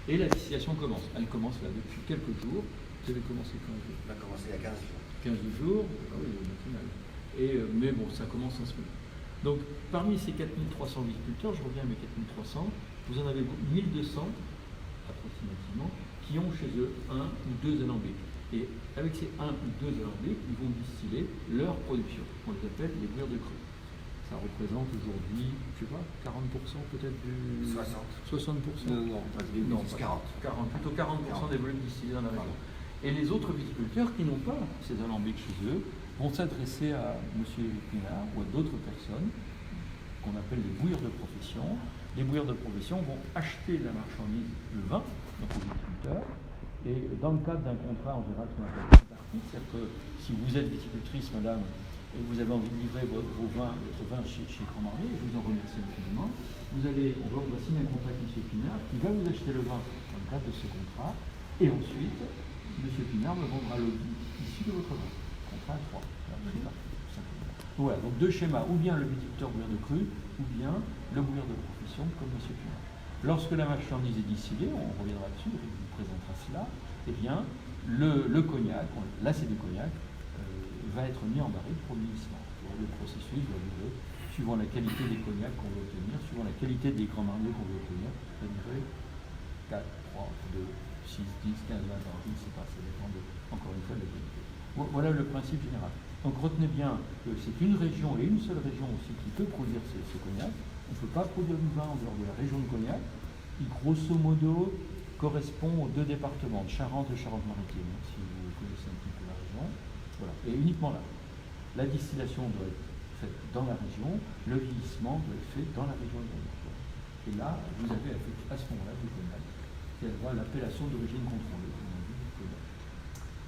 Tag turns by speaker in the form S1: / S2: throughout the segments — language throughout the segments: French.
S1: Et la distillation commence. Elle commence là depuis quelques jours. Vous avez commencé quand?
S2: On a commencé il y a 15 jours.
S1: 15 jours, ah oui, matinal. Mais bon, ça commence en ce moment. Donc, parmi ces 4300 viticulteurs, je reviens à mes 4300, vous en avez 1200, approximativement, qui ont chez eux un ou deux alambics. Et avec ces un ou deux alambics, ils vont distiller leur production. On les appelle les bouilleurs de cru. Ça représente aujourd'hui, je sais pas, 40% peut-être du...
S2: 60.
S1: 60%.
S2: Non, pas 40.
S1: 40. Plutôt 40% des volumes distillés dans la région. Et les autres viticulteurs qui n'ont pas ces alambics chez eux vont s'adresser à M. Pinard ou à d'autres personnes qu'on appelle les bouilleurs de profession. Les bouilleurs de profession vont acheter la marchandise, le vin, donc aux viticulteurs, et dans le cadre d'un contrat en général qu'on appelle tripartite, c'est-à-dire que si vous êtes viticultrice, madame, et vous avez envie de livrer votre vin chez Grand Marnier, je vous en remercie infiniment, on va signer un contrat avec M. Pinard qui va vous acheter le vin dans le cadre de ce contrat, et ensuite, M. Pinard me vendra le vin issu de votre vin. Contrat à 3. Voilà, donc deux schémas, ou bien le viticulteur bouilleur de cru, ou bien le bouilleur de profession comme M. Pinard. Lorsque la marchandise est distillée, on reviendra dessus, il vous présentera cela, eh bien, le cognac, là c'est du cognac, va être mis en barrique pour le vieillissement. Le processus va durer, suivant la qualité des cognacs qu'on veut obtenir, suivant la qualité des grands marniers qu'on veut obtenir, va durer 4, 3, 2, 6, 10, 15, 20 ans, je ne sais pas, ça dépend encore une fois de la qualité. Voilà le principe général. Donc retenez bien que c'est une région et une seule région aussi qui peut produire ce cognac. On ne peut pas produire du vin en dehors de la région de Cognac, qui grosso modo correspond aux deux départements, de Charente et Charente-Maritime, si vous connaissez un petit peu la région. Voilà. Et uniquement là. La distillation doit être faite dans la région, le vieillissement doit être fait dans la région de Cognac. Et là, vous avez à ce moment-là du cognac, qui a l'appellation d'origine contrôlée, comme on dit, du cognac.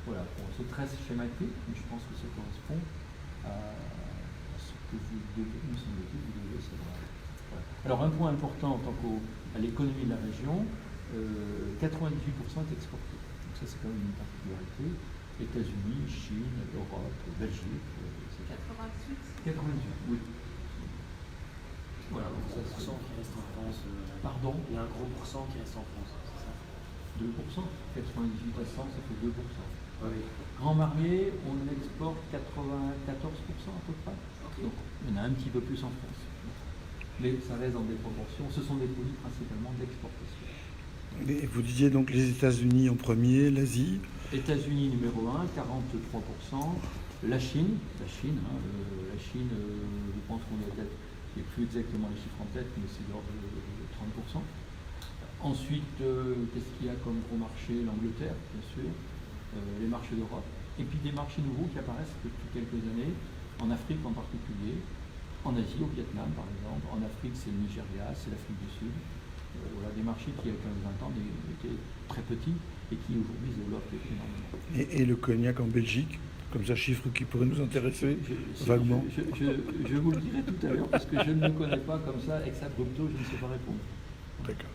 S1: Voilà, bon, c'est très schématique, mais je pense que ça correspond à ce que vous devez, me semble-t-il, vous devez savoir. Voilà. Alors, un point important en tant qu'à l'économie de la région, 98% est exporté. Donc ça, c'est quand même une particularité. États-Unis, Chine, Europe, Belgique, etc. 98, oui. Voilà, donc
S3: Il y a un gros pourcent qui reste en France.
S1: Pardon?
S3: Il y a un gros pourcent qui reste en France, c'est ça?
S1: 2%, 98 à 100, ça fait 2%.
S3: Oui.
S1: Grand Marnier, on exporte 94% à peu près.
S3: Okay.
S1: Donc, il y en a un petit peu plus en France. Mais ça reste dans des proportions. Ce sont des produits principalement d'exportation.
S4: Et vous disiez donc les États-Unis en premier, l'Asie.
S1: États-Unis numéro 1, 43%. La Chine, je pense qu'on a peut-être, je n'ai plus exactement les chiffres en tête, mais c'est de l'ordre de 30%. Ensuite, qu'est-ce qu'il y a comme gros marché? L'Angleterre, bien sûr, les marchés d'Europe, et puis des marchés nouveaux qui apparaissent depuis quelques années, en Afrique en particulier, en Asie, au Vietnam par exemple, en Afrique c'est le Nigeria, c'est l'Afrique du Sud. Voilà, des marchés qui il y a 15-20 ans étaient très petits et qui aujourd'hui se développent énormément.
S4: Et le cognac en Belgique, comme ça, chiffre qui pourrait nous intéresser vaguement.
S1: Je vous le dirai tout à l'heure parce que je ne le connais pas comme ça, ex abrupto, je ne sais pas répondre.
S4: D'accord.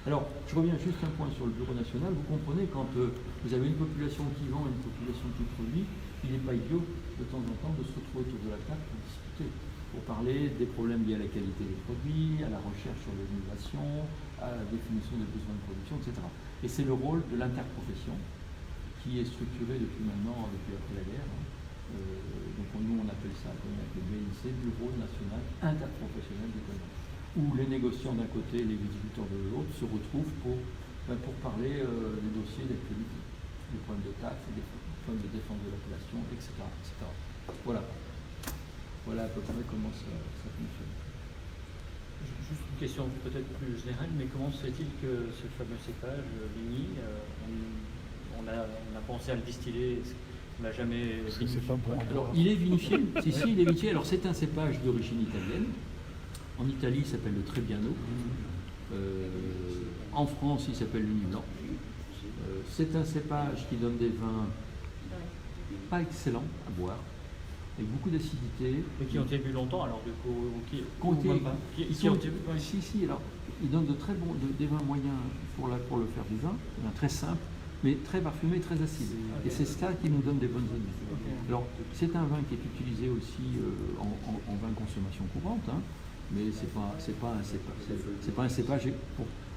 S1: Alors, je reviens juste un point sur le bureau national. Vous comprenez, quand vous avez une population qui vend et une population qui produit, il n'est pas idiot de temps en temps de se retrouver autour de la table pour discuter, pour parler des problèmes liés à la qualité des produits, à la recherche sur l'innovation, à la définition des besoins de production, etc. Et c'est le rôle de l'interprofession qui est structuré depuis après la guerre. Donc nous, on appelle ça le BNC, Bureau national interprofessionnel du cognac, où les négociants d'un côté et les viticulteurs de l'autre se retrouvent pour parler des dossiers d'actualité, des problèmes de taxes, des problèmes de défense de l'appellation, etc., etc. Voilà. Voilà à peu près comment ça fonctionne.
S5: Juste une question peut-être plus générale, mais comment se fait-il que ce fameux cépage, Vigny, on a pensé à le distiller, on n'a jamais vinifié?
S4: C'est pas bon.
S1: Alors, il est vinifié. si, il est vinifié. Alors, c'est un cépage d'origine italienne. En Italie, il s'appelle le Trebbiano. En France, il s'appelle le Nuit Blanc. C'est un cépage qui donne des vins pas excellents à boire, avec beaucoup d'acidité.
S5: Mais qui ont été bu longtemps, alors du coup,
S1: alors, ils donnent de très bons, des vins moyens pour le faire du vin, un vin très simple, mais très parfumé, très acide. Et c'est ça qui nous donne des bonnes années. Alors, c'est un vin qui est utilisé aussi en vin de consommation courante, hein, mais c'est pas un cépage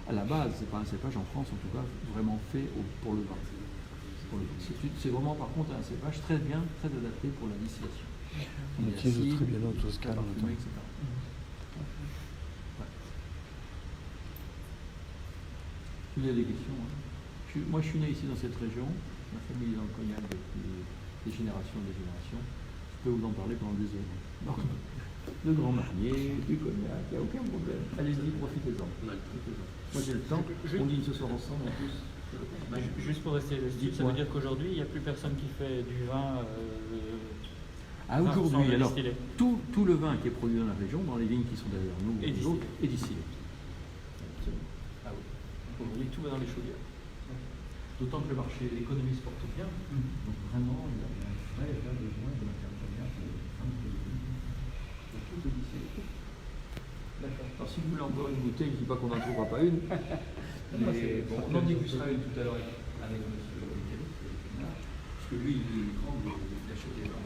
S1: à la base, c'est pas un cépage en France, en tout cas, vraiment fait pour le vin. C'est vraiment, par contre, un cépage très bien, très adapté pour la distillation.
S4: On utilise très bien en Toscane,
S1: parfumé,
S4: notamment.
S1: etc. Ouais. Il y a des questions. Hein. Moi, je suis né ici dans cette région. Ma famille est dans le cognac depuis des générations et des générations. Je peux vous en parler pendant des heures. Donc, de Grand Marnier, du cognac, il n'y a aucun problème. Allez-y, profitez-en. Moi, j'ai le temps. On dîne ce soir ensemble en plus.
S5: Juste pour rester le style, ça veut dire qu'aujourd'hui, il n'y a plus personne qui fait du vin.
S1: Ah,
S5: 20%
S1: aujourd'hui, alors,
S5: distillé.
S1: tout le vin qui est produit dans la région, dans les vignes qui sont derrière nous,
S5: Et
S1: les
S5: distillé.
S1: autres, est distillé. Ah oui. Aujourd'hui, tout va dans les chaudières. D'autant que le marché, l'économie se porte bien. Donc vraiment, il y a un vrai besoin de matière première pour tout est distillé. D'accord. Alors si vous voulez encore une bouteille, je ne dis pas qu'on n'en trouvera pas une. Mais bon, on en dégustera une tout à l'heure avec M. Kelly, parce que lui, il est grand, il achète des vins.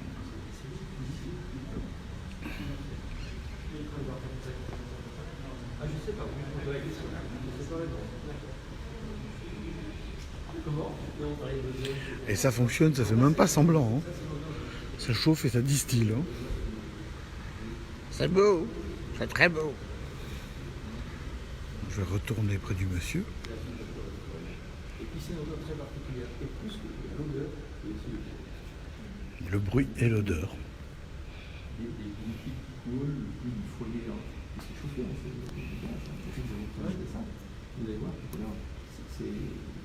S1: Ah, je sais pas, je pose la question. Je sais pas répondre. Comment?
S4: Et ça fonctionne, ça fait même pas semblant. Hein. Ça chauffe et ça distille. Hein. C'est beau, c'est très beau. Je vais retourner près du monsieur.
S1: Et puis c'est une odeur très particulière. Et plus que l'odeur, et aussi le
S4: Le bruit et l'odeur.
S1: des liquides qui coulent, le bruit du foyer. Hein. C'est chauffé, hein, c'est ça. Vous allez voir tout à l'heure.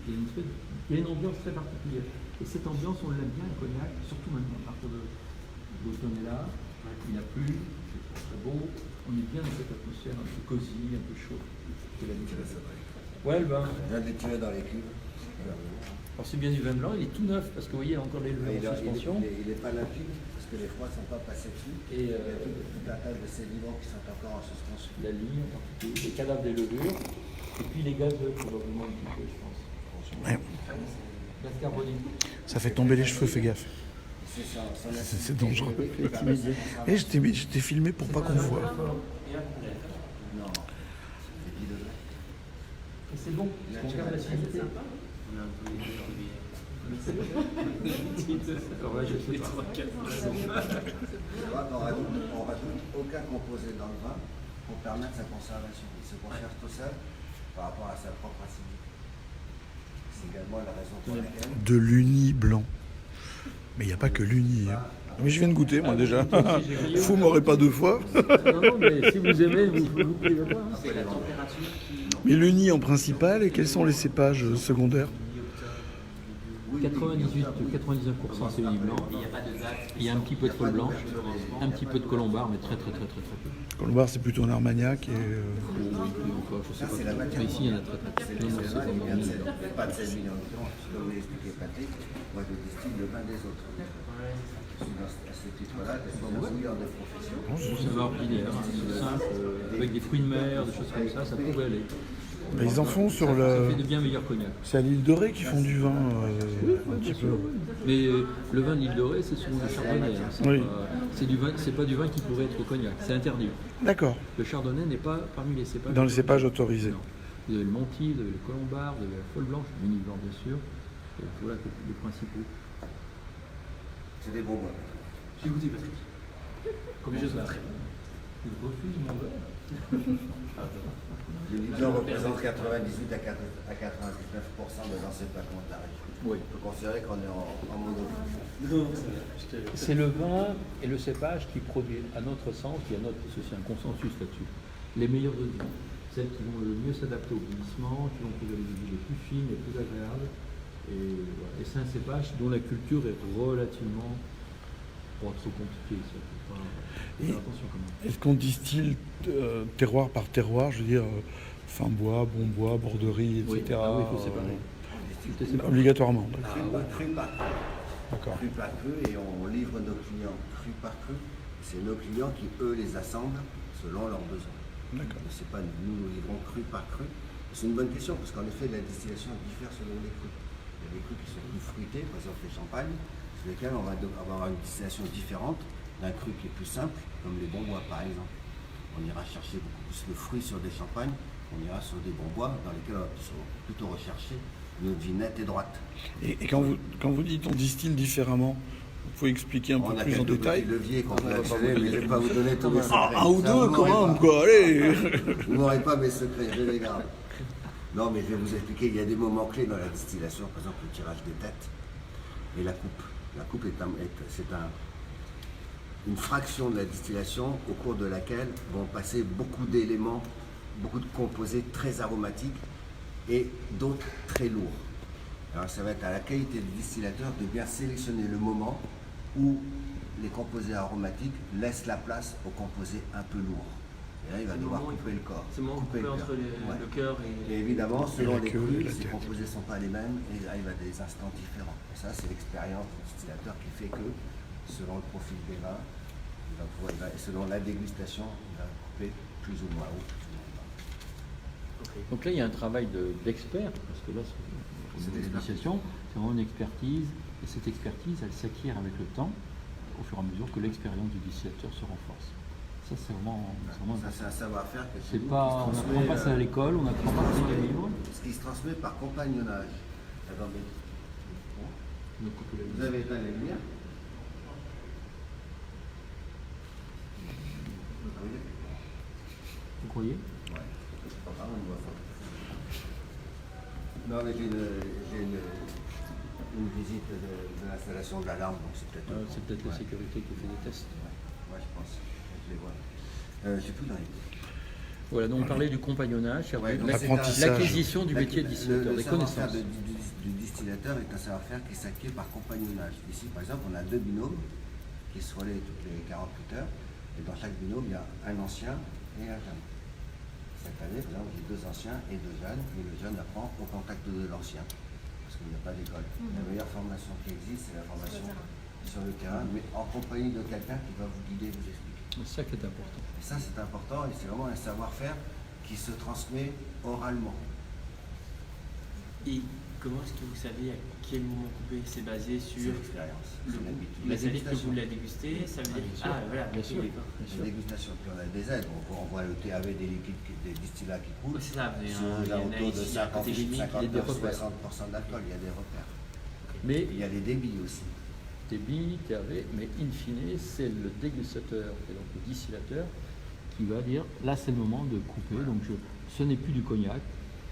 S1: Il y a une ambiance très particulière. Et cette ambiance, on l'aime bien, le cognac, surtout maintenant, à partir de l'automne est là, il a plu, c'est très beau, on est bien dans cette atmosphère un peu cosy, un peu chaud. C'est la différence. Ouais, le vin.
S2: On vient de les tirer dans les cuves.
S1: Alors c'est bien du vin blanc, il est tout neuf, parce que vous voyez, il y a encore les levures en suspension.
S2: Il n'est pas limpide, parce que les froids ne sont pas passés dessus.
S1: Et
S2: Il y a tout un tas de sédiments qui sont encore en suspension.
S1: la ligne, en particulier, les cadavres des levures, et puis les gazeux, probablement un petit peu, je pense.
S4: Ouais.
S1: Gaz carbonique.
S4: Ça fait tomber les cheveux, fais gaffe. C'est dangereux. Et je t'ai filmé pour pas qu'on voit.
S2: Non, c'est 10 degrés.
S1: Et c'est bon, parce qu'on garde l'acidité.
S3: On a un peu les
S1: Alors là, je sais pas.
S2: On rajoute aucun composé dans le vin pour permettre sa conservation. Il se conserve tout seul par rapport à sa propre acidité. C'est également la raison pour laquelle...
S4: De l'uni blanc. Mais il n'y a pas que l'uni. Hein. Mais je viens de goûter, moi, déjà. Vous m'aurez pas deux fois.
S1: Non, mais si vous aimez, vous pouvez le voir.
S3: C'est la température qui...
S4: Mais l'uni en principal, et quels sont les cépages secondaires?
S1: 99% c'est uni blanc.
S3: Il n'y a pas de date.
S1: Il y a un petit peu de folle blanche, un petit peu de colombard, mais très peu.
S4: Colombard, c'est plutôt un Armagnac. Et,
S1: Encore, je sais
S2: Ça, c'est
S1: pas.
S2: la matière.
S1: Mais ici, il y en a très peu.
S2: C'est
S1: Non, non,
S2: le
S1: c'est
S2: vin qui
S1: pas
S2: vient de
S1: uni
S2: cette
S1: blanc.
S2: pas de cette vigne en l'occurrence. Comme l'a expliqué Patrick, moi je distille le vin des autres. Je suis à ce titre-là, je suis un bouilleur de profession.
S1: C'est un vin ordinaire, hein, c'est simple, avec des fruits de mer, des choses comme ça pourrait aller.
S4: mais ils en font sur
S1: Ça
S4: le...
S1: fait de bien meilleurs cognacs.
S4: C'est à l'île de Ré qu'ils font du vin un petit peu.
S1: Mais le vin de l'île de Ré, c'est souvent du chardonnay. Hein.
S4: Oui.
S1: C'est pas du vin qui pourrait être au cognac, c'est interdit.
S4: D'accord.
S1: Le chardonnay n'est pas parmi les cépages.
S4: Dans les cépages autorisés.
S1: Non. Vous avez le Monty, vous avez le colombard, vous avez la folle blanche, le mini blanc bien sûr. Et voilà les principaux.
S2: C'est des bons vins.
S3: J'ai goûté Patrick.
S1: Combien je très bon. Il refuse mon verre.
S2: Les vignes représentent 98 à 99% de l'encepagement de la région.
S1: Oui.
S2: On peut considérer qu'on est en monopole.
S3: Non, c'est vrai.
S1: C'est le vin et le cépage qui produit, à notre sens, il y a c'est aussi un consensus là-dessus, les meilleures de vin. Celles qui vont le mieux s'adapter au vieillissement, qui vont produire des vignes les plus fines, les plus agréables. Et, voilà. Et c'est un cépage dont la culture est relativement pas trop compliquée. Ça peut pas faire attention quand même.
S4: Est-ce qu'on distille terroir par terroir, je veux dire, fin bois, bon bois, borderie, etc.
S1: Oui, il faut séparer. Tout est séparé.
S4: Obligatoirement.
S2: Cru par cru.
S4: D'accord.
S2: Cru par cru, et on livre nos clients cru par cru. C'est nos clients qui, eux, les assemblent selon leurs besoins.
S4: D'accord.
S2: Mais c'est pas nous livrons cru par cru. C'est une bonne question, parce qu'en effet, la distillation diffère selon les crus. Il y a des crus qui sont plus fruités, par exemple les champagnes, sur lesquels on va avoir une distillation différente d'un cru qui est plus simple, comme les bons bois par exemple. On ira chercher beaucoup plus le fruit sur des champagnes On ira sur des bons bois dans lesquels on va plutôt rechercher notre vie nette et droite.
S4: Et quand vous dites on distille différemment, vous pouvez expliquer un peu
S2: On a
S4: plus en
S2: quelques
S4: détail?
S2: petits leviers qu'on peut accélérer, mais je ne vais pas vous donner tous mes secrets.
S4: Un ou
S2: Ça,
S4: deux
S2: vous n'aurez
S4: quand même,
S2: pas.
S4: quoi, allez!
S2: Vous n'aurez pas mes secrets, je les garde. Non, mais je vais vous expliquer, il y a des moments clés dans la distillation, par exemple le tirage des têtes et la coupe. La coupe une fraction de la distillation au cours de laquelle vont passer beaucoup d'éléments, beaucoup de composés très aromatiques et d'autres très lourds. Alors ça va être à la qualité du distillateur de bien sélectionner le moment où les composés aromatiques laissent la place aux composés un peu lourds. Et là, il va
S3: C'est le
S2: devoir
S3: moment où
S2: couper le corps.
S3: C'est le moment où
S2: couper
S3: couper
S2: le
S3: entre
S2: cœur. Ouais.
S3: le cœur
S2: Et
S3: et...
S2: évidemment, selon
S4: la
S2: les
S4: queue et
S2: crues,
S4: la
S2: ces
S4: tête.
S2: composés ne sont pas les mêmes et il arrive à des instants différents. Et ça, c'est l'expérience du distillateur qui fait que, selon le profil des vins, et selon la dégustation, il va couper plus ou moins haut, plus ou moins bas.
S3: Ok.
S1: Donc là, il y a un travail d'expert, parce que là, c'est
S2: C'est
S1: l'initiation, c'est vraiment une expertise, et cette expertise, elle s'acquiert avec le temps, au fur et à mesure que l'expérience du distillateur se renforce. Ça, c'est vraiment
S2: Ça,
S1: important.
S2: c'est un savoir-faire que
S1: C'est
S2: nous,
S1: pas, on
S2: qui se
S1: n'apprend pas ça à
S2: transmet,
S1: l'école, on n'apprend pas ça dans les livres.
S2: ce qui se transmet par compagnonnage. Attendez. Vous avez éteint les lumières?
S1: Vous croyez?
S2: Ouais. Ah, on voit ça. Non, mais j'ai une visite de l'installation de l'alarme, donc c'est peut-être.
S1: C'est peut-être la
S2: Ouais.
S1: sécurité qui fait des tests.
S2: Ouais, je pense. Je les vois. J'ai plus dans les.
S1: Voilà, donc on parlait du compagnonnage,
S2: Ouais, donc c'est
S4: L'apprentissage.
S1: l'acquisition du métier de distillateur,
S2: Le
S1: des
S2: savoir-faire
S1: connaissances.
S2: du distillateur est un savoir-faire qui s'acquiert par compagnonnage. Ici, par exemple, on a deux binômes qui se relaient toutes les 48 heures. Et dans chaque binôme, il y a un ancien et un jeune. Cette année, par exemple, j'ai deux anciens et deux jeunes. Et le jeune apprend au contact de l'ancien. Parce qu'il n'y a pas d'école. La meilleure formation qui existe, c'est la formation sur le terrain, mais en compagnie de quelqu'un qui va vous guider, vous expliquer.
S1: C'est ça qui est important.
S2: Et ça, c'est important et c'est vraiment un savoir-faire qui se transmet oralement.
S3: Et comment est-ce que vous savez à quel moment couper? C'est basé
S2: C'est
S3: sur
S2: l'expérience,
S3: le
S2: c'est
S3: goût.
S2: l'habitude.
S3: Mais
S2: La
S3: ça veut dire que
S2: dégustation.
S3: vous la dégustez, ça veut dire
S1: bien
S3: que...
S1: sûr.
S3: Ah, voilà,
S1: Bien
S3: ok,
S1: sûr.
S3: d'accord.
S1: Bien
S2: La
S1: sûr.
S2: dégustation, puis on a des aides, on voit le TAV des liquides, des distillats qui coulent.
S3: Ouais, c'est ça, vous avez
S2: Sur
S3: un- il y
S2: aux
S3: en a
S2: alentours de
S3: ici, à côté
S2: 50,
S3: chimique, il y a
S1: des repères.
S2: 60% d'alcool, il y a des repères.
S1: Mais
S2: Il y a des débits aussi.
S1: débit, TAV, mais in fine, c'est le dégustateur, et donc le distillateur, qui va dire là c'est le moment de couper. Donc ce n'est plus du cognac,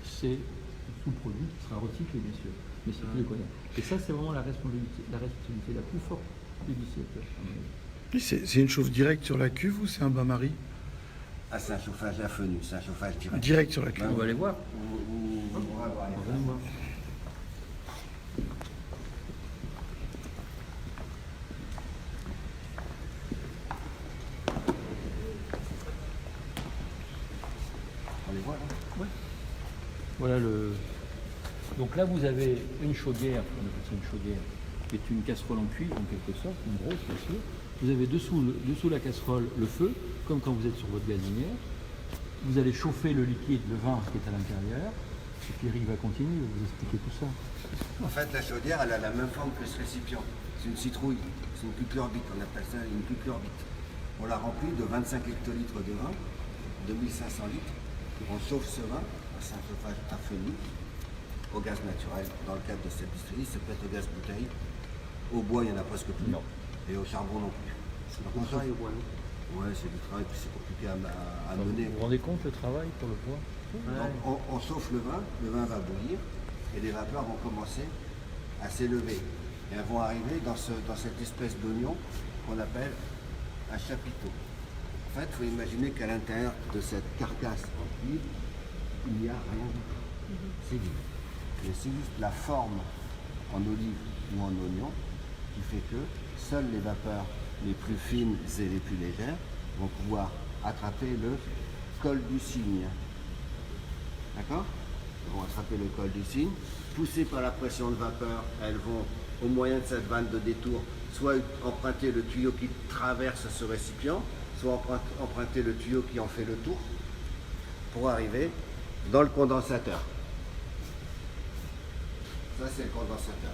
S1: c'est un sous-produit qui sera recyclé bien sûr, mais c'est plus du cognac. Et ça c'est vraiment la responsabilité la plus forte du distillateur.
S4: Et c'est une chauffe directe sur la cuve ou c'est un bain-marie?
S2: Ah, c'est un chauffage infenu, c'est un chauffage direct.
S4: Direct sur la cuve.
S1: On va aller voir.
S2: Vous pourrez avoir les
S1: Venez voir.
S2: On les voit là?
S1: Voilà le. Donc là vous avez une chaudière, on appelle ça une chaudière, qui est une casserole en cuivre en quelque sorte, une grosse bien sûr. Vous avez dessous la casserole le feu, comme quand vous êtes sur votre gazinière. Vous allez chauffer le liquide, le vin qui est à l'intérieur. Et puis Eric va continuer, il va vous expliquer tout ça.
S2: En fait, la chaudière, elle a la même forme que ce récipient. C'est une citrouille, c'est une cucurbite, on appelle ça une cucurbite. On la remplit de 25 hectolitres de vin, 2500 litres. On chauffe ce vin, c'est un chauffage infini, au gaz naturel. Dans le cadre de cette distillerie, c'est peut-être au gaz bouteille. Au bois, il n'y en a presque plus.
S1: Non.
S2: Et au charbon non plus.
S3: C'est
S2: Donc,
S3: beaucoup
S2: on
S3: de travail au
S2: chauffe.
S3: bois, non?
S2: Ouais, c'est du travail, puis c'est compliqué à
S1: Vous
S2: mener.
S1: vous rendez compte le travail pour le bois?
S2: Donc, on chauffe le vin va bouillir et les vapeurs vont commencer à s'élever. Et elles vont arriver dans cette espèce d'oignon qu'on appelle un chapiteau. En fait, il faut imaginer qu'à l'intérieur de cette carcasse en cuivre, il n'y a rien du tout. C'est vide. Mais c'est juste la forme en olive ou en oignon qui fait que seules les vapeurs les plus fines et les plus légères vont pouvoir attraper le col du cygne. D'accord? Elles vont attraper le col du cygne. Poussées par la pression de vapeur, elles vont, au moyen de cette vanne de détour, soit emprunter le tuyau qui traverse ce récipient, soit emprunter le tuyau qui en fait le tour, pour arriver dans le condensateur. Ça, c'est le condensateur.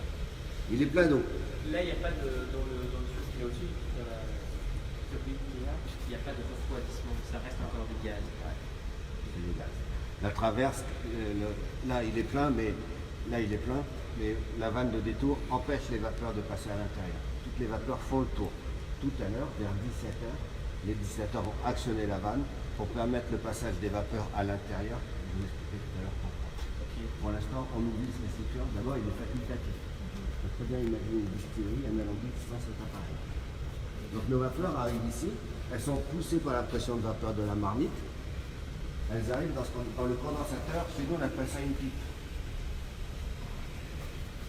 S2: Il est plein d'eau.
S3: Là, il n'y a pas de... Dans le truc qui est au-dessus, dans la turbine qui est là, il n'y a pas de refroidissement, ça reste encore du gaz.
S2: C'est du gaz. La traverse, là il est plein, mais la vanne de détour empêche les vapeurs de passer à l'intérieur. Toutes les vapeurs font le tour. Tout à l'heure, vers 17h, les distillateur vont actionner la vanne pour permettre le passage des vapeurs à l'intérieur. Je vous expliquerai tout à l'heure pourquoi. Pour l'instant, on oublie ce récipient. D'abord, il est facultatif. On peut très bien imaginer une distillerie, un alambic sans cet appareil. Donc nos vapeurs arrivent ici, elles sont poussées par la pression de vapeur de la marmite. Elles arrivent dans le condensateur, chez nous on appelle ça une pipe.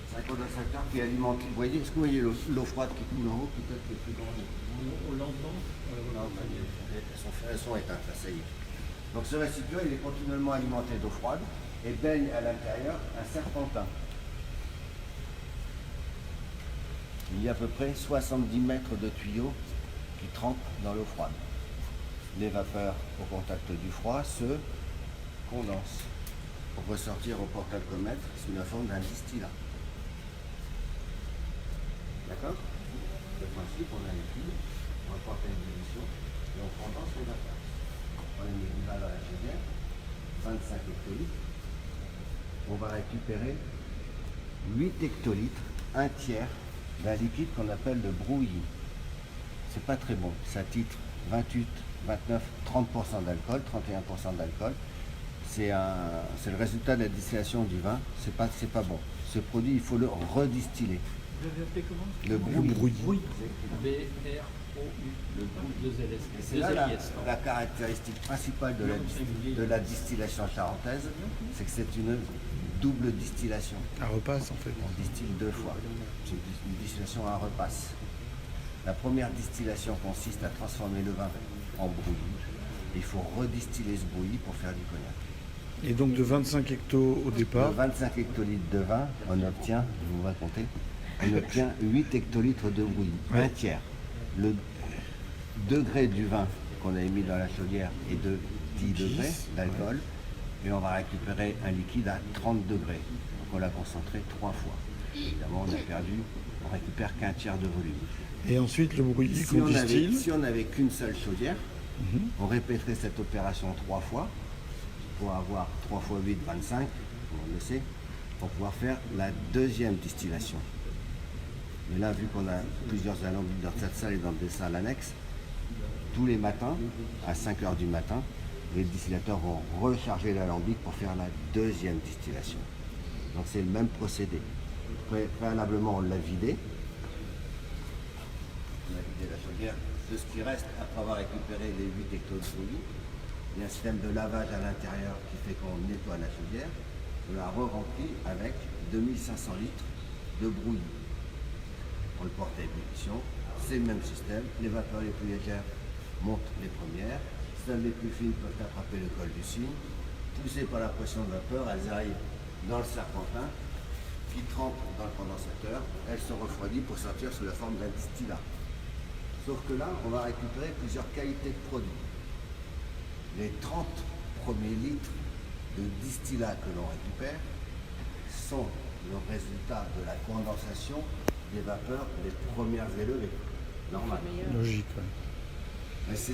S2: C'est un condensateur qui alimente. Vous voyez, est-ce que vous voyez l'eau froide qui coule en haut, peut-être les plus grandes?
S5: On l'entend.
S2: Non, elles sont éteintes, là, ça y est. Donc ce récipient, il est continuellement alimenté d'eau froide et baigne à l'intérieur un serpentin. Il y a à peu près 70 mètres de tuyaux qui trempent dans l'eau froide. Les vapeurs au contact du froid se condensent pour ressortir au porte-alcomètre sous la forme d'un distillat. D'accord? Le principe, on a les liquide, on porte à ébullition et on condense les vapeurs. On les met dans la chaudière, 25 hectolitres. On va récupérer 8 hectolitres, un tiers d'un liquide qu'on appelle le brouillis. C'est pas très bon. Ça titre 28, 29, 30% d'alcool, 31% d'alcool. C'est le résultat de la distillation du vin. C'est pas bon. Ce produit, il faut le redistiller.
S5: Vous l'avez appelé comment?
S2: Le brouillis.
S5: B-R-O-U.
S1: Le goût de ZLS.
S2: C'est là la caractéristique principale de la distillation charentaise, c'est que c'est une double distillation.
S4: Un repasse en fait.
S2: On distille deux fois. C'est une distillation à repasse. La première distillation consiste à transformer le vin en brouillis. Il faut redistiller ce brouillis pour faire du cognac.
S4: Et donc de 25 hectos au départ.
S2: De 25 hectolitres de vin, on obtient, je vous raconter, on obtient 8 hectolitres de brouillis, un tiers. Le degré du vin qu'on a mis dans la chaudière est de 10 degrés d'alcool et on va récupérer un liquide à 30 degrés. Donc on l'a concentré 3 fois. Évidemment, on récupère qu'un tiers de volume.
S4: Et ensuite le brouillis qu'on distille.
S2: Si on n'avait qu'une seule chaudière, on répéterait cette opération 3 fois pour avoir 3 fois 8, 25, on le sait, pour pouvoir faire la deuxième distillation. Mais là, vu qu'on a plusieurs alambics dans cette salle et dans des salles annexes, tous les matins, à 5 h du matin, les distillateurs vont recharger l'alambic pour faire la deuxième distillation. Donc c'est le même procédé. Préalablement, on l'a vidé. On a vidé la chaudière de ce qui reste après avoir récupéré les 8 hectos de brouillis. Il y a un système de lavage à l'intérieur qui fait qu'on nettoie la chaudière. On la re-remplit avec 2500 litres de brouillis. On le porte à ébullition, c'est le même système. Les vapeurs les plus légères montent les premières, celles les plus fines peuvent attraper le col du cygne. Poussées par la pression de vapeur, elles arrivent dans le serpentin qui trempe dans le condensateur. Elles se refroidissent pour sortir sous la forme d'un distillat. Sauf que là, on va récupérer plusieurs qualités de produits. Les 30 premiers litres de distillat que l'on récupère sont le résultat de la condensation des vapeurs les premières élevées, normal.
S4: Logique, ouais.
S2: Mais ce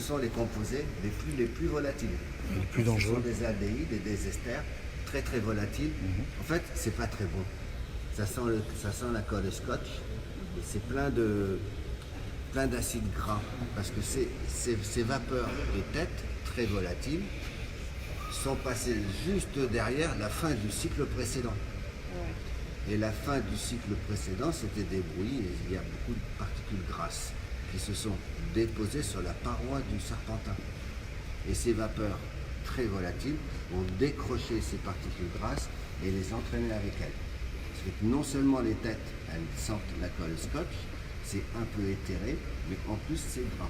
S2: sont les composés les plus volatiles.
S4: Les plus dangereux.
S2: Ce sont des aldéhydes et des esters très très volatiles. En fait, c'est pas très bon. Ça sent la colle scotch et c'est plein d'acides gras parce que ces vapeurs de tête très volatiles sont passées juste derrière la fin du cycle précédent. Et la fin du cycle précédent, c'était des brouillis et il y a beaucoup de particules grasses qui se sont déposées sur la paroi du serpentin. Et ces vapeurs très volatiles vont décrocher ces particules grasses et les entraîner avec elles. Ce qui fait que non seulement les têtes, elles sentent la colle scotch, c'est un peu éthéré, mais en plus c'est gras.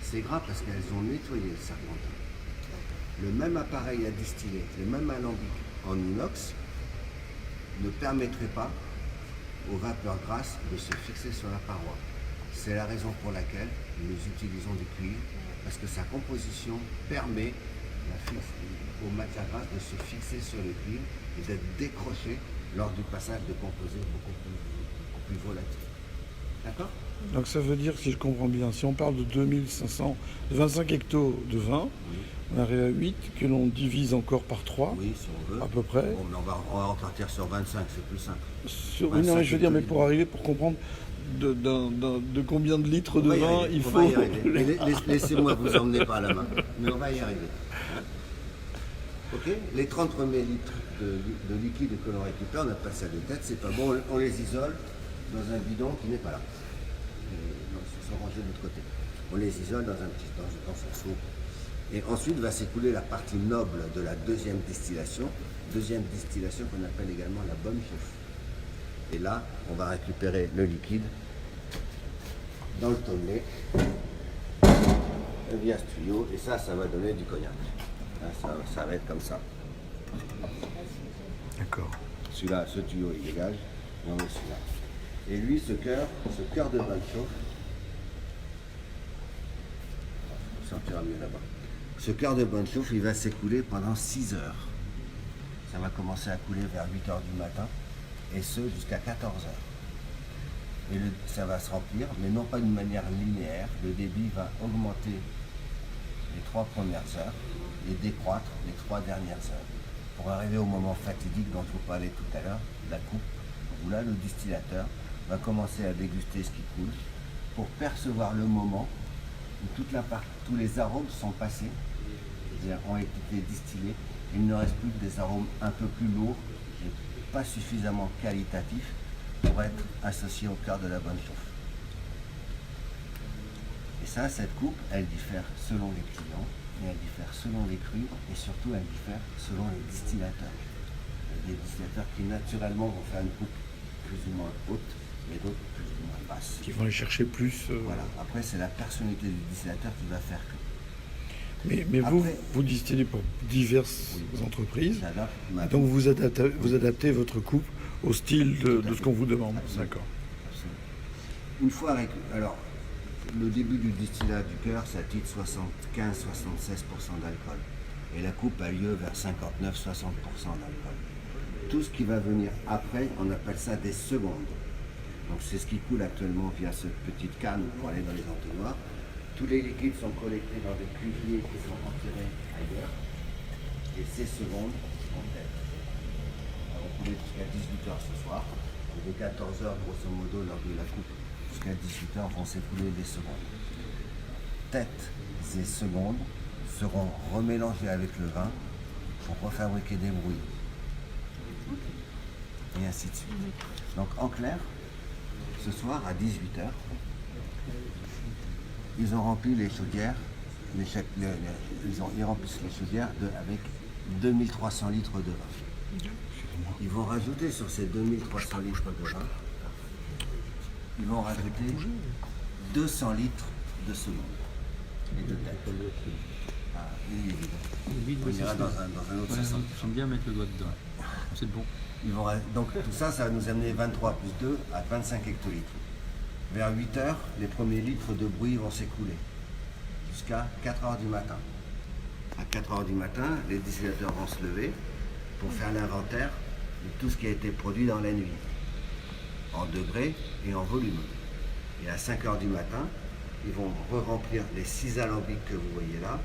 S2: C'est gras parce qu'elles ont nettoyé le serpentin. Le même appareil à distiller, le même alambic en inox, ne permettrait pas aux vapeurs grasses de se fixer sur la paroi. C'est la raison pour laquelle nous utilisons du cuivre, parce que sa composition permet aux matières grasses de se fixer sur le cuivre et d'être décrochées lors du passage de composés beaucoup plus volatiles. D'accord ?
S4: Donc ça veut dire, si je comprends bien, si on parle de 25 hectos de vin, on arrive à 8, que l'on divise encore par 3,
S2: Oui, si on veut.
S4: à peu près.
S2: Bon, mais on va repartir sur 25, c'est plus simple.
S4: Oui, non,
S2: 25
S4: mais je veux dire, mais
S2: hectolitres.
S4: pour arriver, pour comprendre de combien de litres de
S2: On va y
S4: vin
S2: arriver,
S4: il
S2: on
S4: faut...
S2: va y arriver. Mais laissez-moi vous emmener par la main, mais on va y arriver. Ok. Les 30 premiers litres de liquide que l'on récupère, on appelle ça des têtes, c'est pas bon, on les isole dans un bidon qui n'est pas là. Ils sont rangés de l'autre côté. On les isole dans son seau. Et ensuite va s'écouler la partie noble de la deuxième distillation qu'on appelle également la bonne chauffe. Et là, on va récupérer le liquide dans le tonnelet via ce tuyau, et ça va donner du cognac. Là, ça va être comme ça.
S4: D'accord.
S2: Celui-là, ce tuyau, il dégage, et on met celui-là. Et lui, ce cœur de bonne chauffe, on sortira mieux là-bas. Ce cœur de bonne chauffe, il va s'écouler pendant 6 heures. Ça va commencer à couler vers 8 heures du matin, et ce jusqu'à 14 heures. Et ça va se remplir, mais non pas d'une manière linéaire. Le débit va augmenter les 3 premières heures et décroître les 3 dernières heures. Pour arriver au moment fatidique dont je vous parlais tout à l'heure, la coupe, où là le distillateur va commencer à déguster ce qui coule pour percevoir le moment où tous les arômes sont passés, c'est-à-dire ont été distillés. Il ne reste plus que des arômes un peu plus lourds et pas suffisamment qualitatifs pour être associés au cœur de la bonne chauffe. Et ça, cette coupe, elle diffère selon les clients, et elle diffère selon les crus, et surtout elle diffère selon les distillateurs. Il y a des distillateurs qui naturellement vont faire une coupe plus ou moins haute, et d'autres plus ou moins basse.
S4: Qui vont aller chercher plus...
S2: Voilà. Après, c'est la personnalité du distillateur qui va faire que.
S4: Mais
S2: Après-
S4: vous distillez pour diverses entreprises,
S2: J'adapte ma
S4: donc
S2: coupe.
S4: vous adaptez votre coupe au style de ce qu'on vous demande.
S2: Absolument.
S4: D'accord.
S2: Une fois avec. Alors, le début du distillat du cœur, ça titre 75-76% d'alcool. Et la coupe a lieu vers 59-60% d'alcool. Tout ce qui va venir après, on appelle ça des secondes. Donc c'est ce qui coule actuellement via cette petite canne pour aller dans les entonnoirs. Tous les liquides sont collectés dans des cuviers qui sont enterrés ailleurs. Et ces secondes sont tête. On couler jusqu'à 18h ce soir. Et de 14h, grosso modo, lors de la coupe, jusqu'à 18h, vont s'écouler les secondes. Tête et secondes seront remélangées avec le vin pour refabriquer des brouilles. Et ainsi de suite. Donc en clair, ce soir à 18h, ils ont rempli les chaudières, ils remplissent les chaudières avec 2300 litres de vin. Ils vont rajouter sur ces 2300 litres de vin, ils vont rajouter 200 litres de seconde et de tête. Ah, oui, évidemment. On ira dans un autre sens.
S1: J'aime bien mettre le doigt dedans. C'est bon.
S2: Donc tout ça, ça va nous amener 23 plus 2 à 25 hectolitres. Vers 8 heures, les premiers litres de bruit vont s'écouler jusqu'à 4 heures du matin. À 4 heures du matin, les distillateurs vont se lever pour faire l'inventaire de tout ce qui a été produit dans la nuit, en degrés et en volume. Et à 5 heures du matin, ils vont re-remplir les 6 alambics que vous voyez là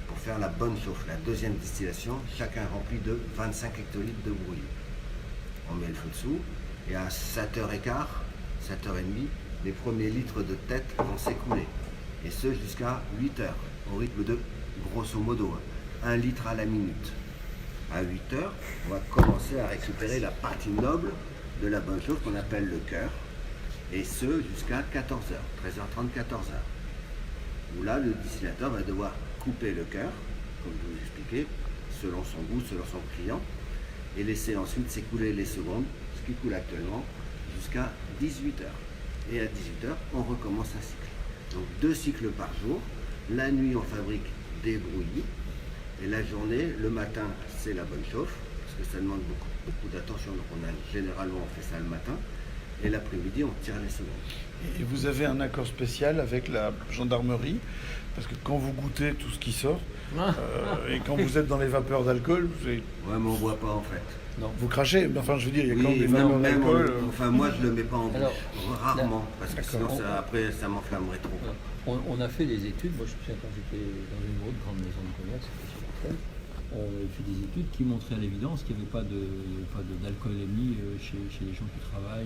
S2: pour faire la bonne chauffe, la deuxième distillation, chacun rempli de 25 hectolitres de brouillis. On met le feu dessous et à 7h15, 7h30, les premiers litres de tête vont s'écouler. Et ce jusqu'à 8 heures, au rythme de grosso modo 1 litre à la minute. À 8 heures, on va commencer à récupérer la partie noble de la bonne chauffe qu'on appelle le cœur. Et ce jusqu'à 14h, 13h30, 14h. Où là, le distillateur va devoir couper le cœur, comme je vous expliquais, selon son goût, selon son client, et laisser ensuite s'écouler les secondes, ce qui coule actuellement, jusqu'à 18h. Et à 18h, on recommence un cycle. Donc 2 cycles par jour. La nuit, on fabrique des brouillis. Et la journée, le matin, c'est la bonne chauffe, parce que ça demande beaucoup d'attention. Donc généralement, on fait ça le matin. Et l'après-midi, on tire les secondes.
S4: Et vous avez un accord spécial avec la gendarmerie, parce que quand vous goûtez tout ce qui sort, et quand vous êtes dans les vapeurs d'alcool,
S2: Ouais, mais on boit pas en fait.
S4: vous crachez. Enfin, je veux dire, il y a quand même des
S2: Oui,
S4: vapeurs
S2: même
S4: d'alcool.
S2: enfin, moi, je le mets pas en bouche.
S1: Alors,
S2: Rarement, parce que
S4: D'accord.
S2: sinon, après, ça m'enflammerait trop.
S1: On a fait des études, moi je me souviens quand j'étais dans une autre grande maison de commerce, c'était sur Marseille, on avait fait des études qui montraient à l'évidence qu'il n'y avait pas d'alcoolémie chez les gens qui travaillent.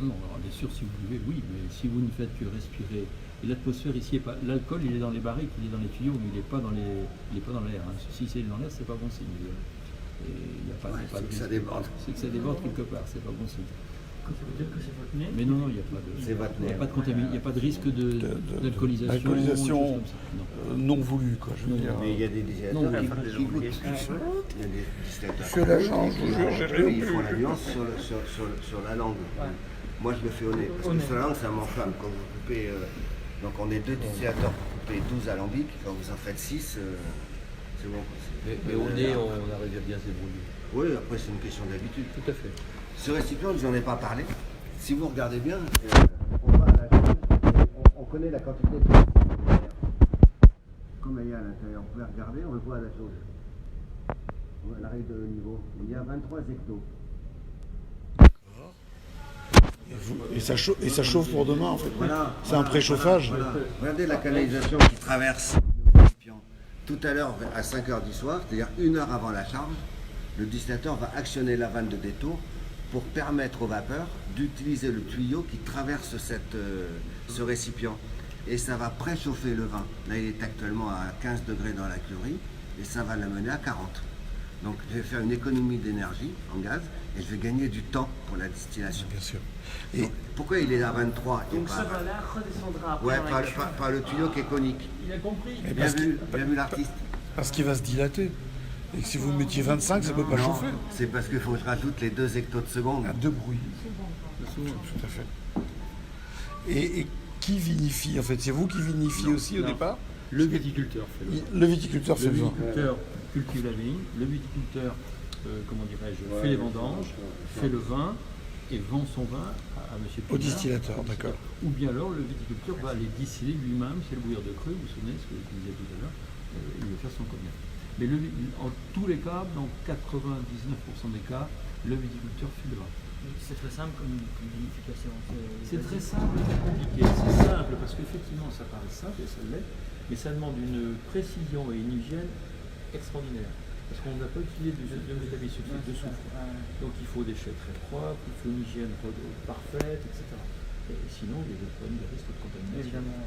S1: Non, alors bien sûr, si vous buvez, oui, mais si vous ne faites que respirer, et l'atmosphère ici, l'alcool il est dans les barriques, il est dans les tuyaux, mais il n'est pas dans l'air. Hein. Si c'est dans l'air, c'est pas bon signe. Et il n'y a pas,
S2: Ouais,
S1: pas
S2: c'est
S1: de
S2: que ça
S1: risque.
S2: déborde.
S1: C'est que ça déborde quelque part, c'est pas bon signe.
S5: Ça veut dire que c'est votre nez?
S1: Mais non, il n'y a pas de.
S2: C'est votre
S1: Il n'y a
S2: nez.
S1: pas de contamination, il n'y a pas de risque d'alcoolisation.
S4: D'alcoolisation
S1: des choses comme ça. Non.
S4: Non voulu, quoi. Je veux
S1: Non,
S4: dire.
S2: Mais il y a des
S1: Non,
S2: distillateurs
S1: il
S2: qui goûtent. Il y a des distillateurs.
S4: Monsieur l'agent, je vous jure, j'ai rien
S2: Ils
S4: bu.
S2: font la nuance sur la langue. Moi, je le fais au nez, parce que sur la langue, ça m'enflamme. Quand vous coupez, donc on est 2 distillateurs pour couper 12 alambics. Quand vous en faites 6, c'est bon.
S1: Mais au nez, on arrive à bien se débrouiller.
S2: Oui, après, c'est une question d'habitude.
S1: Tout à fait.
S2: Ce récipient, je n'en ai pas parlé. Si vous regardez bien, on va à la chose, on connaît la quantité de plastique. Comme il y a à l'intérieur, vous pouvez regarder, on le voit à la chose. On arrive de haut niveau. Il y a 23 hectos.
S4: Et ça chauffe pour demain, en fait.
S2: Voilà,
S4: C'est un préchauffage.
S2: voilà. Regardez la canalisation qui traverse le récipient. Tout à l'heure, à 5 h du soir, c'est-à-dire 1 heure avant la charge, le distillateur va actionner la vanne de détour pour permettre aux vapeurs d'utiliser le tuyau qui traverse ce récipient. Et ça va préchauffer le vin. Là, il est actuellement à 15 degrés dans la curie et ça va l'amener à 40. Donc, je vais faire une économie d'énergie en gaz et je vais gagner du temps pour la distillation.
S4: Bien sûr.
S2: Donc, pourquoi il est à 23 et
S3: Donc
S2: pas
S3: ce vin-là redescendra après
S2: Ouais,
S3: dans la cuve.
S2: par le tuyau qui est conique.
S1: Il a compris.
S4: Et
S2: Bien vu l'artiste.
S4: parce qu'il va se dilater. Et que si vous mettiez 25, ça ne peut pas
S2: Non,
S4: chauffer.
S2: c'est parce qu'il faut que je rajoute les 2 hectos de seconde.
S4: À deux bruits. Tout à fait. Et qui vinifie, en fait? C'est vous qui vinifiez aussi au
S1: Non.
S4: départ?
S1: Le viticulteur fait le vin.
S4: Le viticulteur fait
S1: Le
S4: le vin.
S1: viticulteur cultive la vigne, le viticulteur, fait les vendanges, fait le vin et vend son vin à M.
S4: Au distillateur, d'accord.
S1: Ou bien alors le viticulteur va les distiller lui-même, c'est le bouilleur de cru, vous vous souvenez ce que je disais tout à l'heure, il va faire son cognac. Mais en tous les cas, dans 99% des cas, le viticulteur fait le vin.
S5: C'est très simple comme vinification.
S1: C'est très simple et très compliqué. C'est simple parce qu'effectivement ça paraît simple et ça l'est, mais ça demande une précision et une hygiène extraordinaire. Parce qu'on n'a pas utilisé de méthabisulfite de soufre. Donc il faut des chais très propres, il faut une hygiène parfaite, etc. Et sinon il y a des problèmes de risque de contamination.
S5: Évidemment.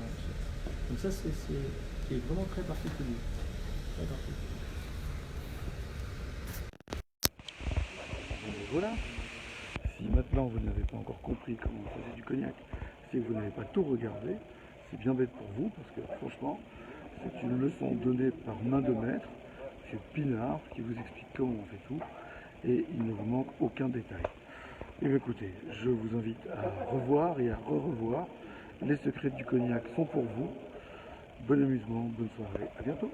S1: Donc ça c'est vraiment très particulier. Très particulier.
S4: Voilà. Si maintenant vous n'avez pas encore compris comment on faisait du cognac, si vous n'avez pas tout regardé, c'est bien bête pour vous, parce que franchement, c'est une leçon donnée par main de maître, M. Pinard, qui vous explique comment on fait tout, et il ne vous manque aucun détail. Et bien écoutez, je vous invite à revoir et à re-revoir. Les secrets du cognac sont pour vous. Bon amusement, bonne soirée, à bientôt.